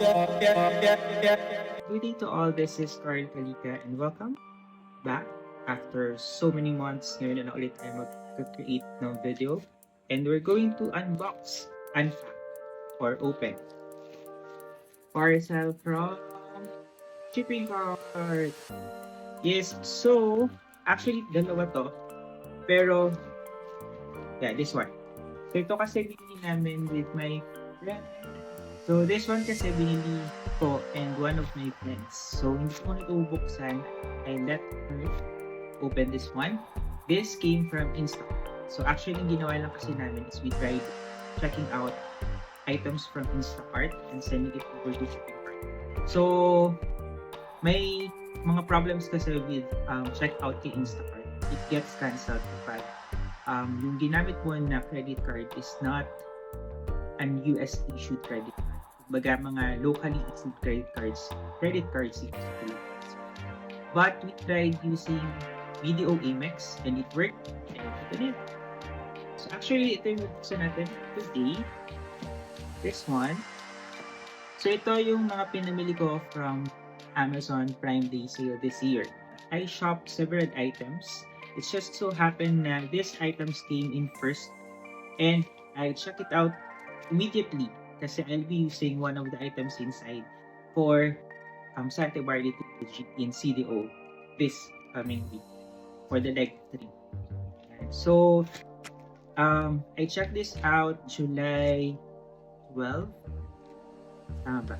Good day to all, this is Carl Kalika and welcome back. After so many months, ngayon na ulit tayo mag-create ng video and we're going to unbox, unpack, or open parcel from shipping cart. Yes, so actually dalawa to, pero yeah, this one. So ito kasi binili namin with my friend. So this one kasi binili ko and one of my friends. So hindi ko na ito buksan. I let her open this one. This came from Instacart. So actually yung ginawa lang kasi namin is we tried checking out items from Instacart and sending it over to shipping cart. So may mga problems kasi with check out kay Instacart. It gets cancelled kapag yung ginamit mo na credit card is not an US issued credit card. Baga mga locally issued credit cards in the Philippines. But we tried using Video Amex and it worked and ito din. So actually ito yung buksan natin today. This one. So ito yung mga pinamili ko from Amazon Prime Day sale this year. I shopped several items. It's just so happened na these items came in first and I checked it out immediately kasi I'll be using one of the items inside for Santa Barbara in CDO this coming week for the leg 3. So I checked this out July 12. Tama ba?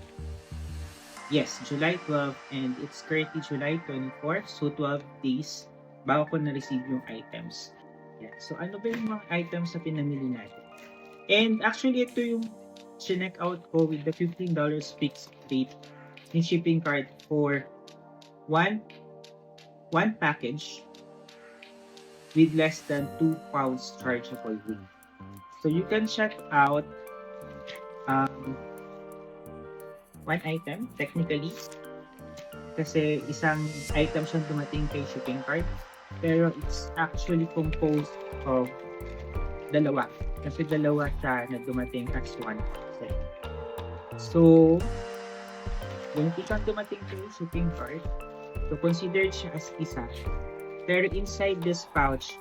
Yes, July 12 and it's currently July 24, so 12 days bago ko na-receive yung items. Yeah. So ano ba yung mga items na pinamili natin? And actually ito yung chinek out ko with the $15 fixed rate in shipping cart for one package with less than 2 pounds chargeable weight. So you can check out one item technically kasi isang item siyang dumating kay shipping cart pero it's actually composed of dalawa kasi dalawa siya na dumating as one set. So yung isang dumating kay shipping cart, so considered siya as isa pero inside this pouch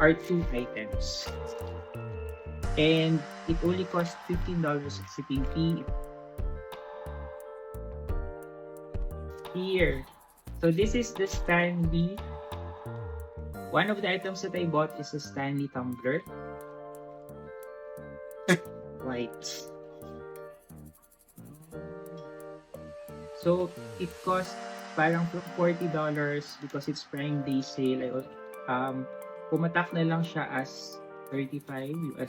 are 2 items and it only cost $15 shipping fee here. So this is the Stanley. One of the items that I bought is a Stanley tumbler. White. So it cost parang from $40 because it's Prime Day sale. Pumatak na lang siya as $35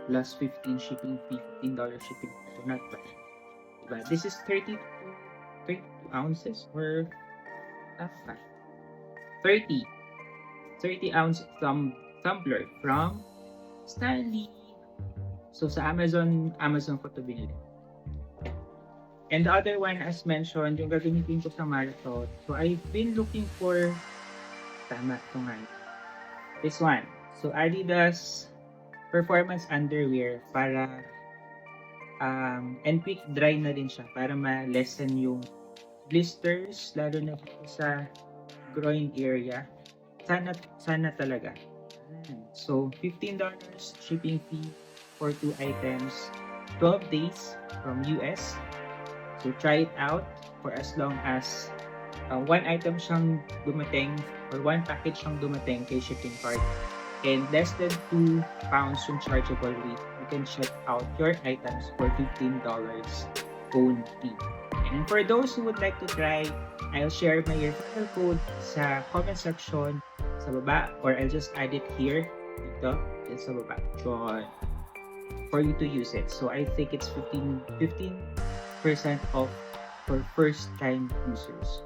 plus 15 shipping fee, $15 shipping fee. So not bad. Diba? This is 32 ounces or 30 ounce tumbler from Stanley. So sa Amazon ko to binili. And the other one as mentioned, yung gagamitin ko sa marathon. So I've been looking for this one. So Adidas performance underwear para and quick dry na din siya para ma-lessen yung blisters lalo na sa groin area. Sana talaga. So $15 shipping fee for 2 items, 12 days from US. So try it out for as long as one item siyang dumating or one package siyang dumating kay shipping cart and less than 2 pounds yung chargeable weight. You can check out your items for $15 only. And for those who would like to try, I'll share my referral code sa comment section sa baba or I'll just add it here dito sa baba for you to use it. So I think it's 15% off for first time users.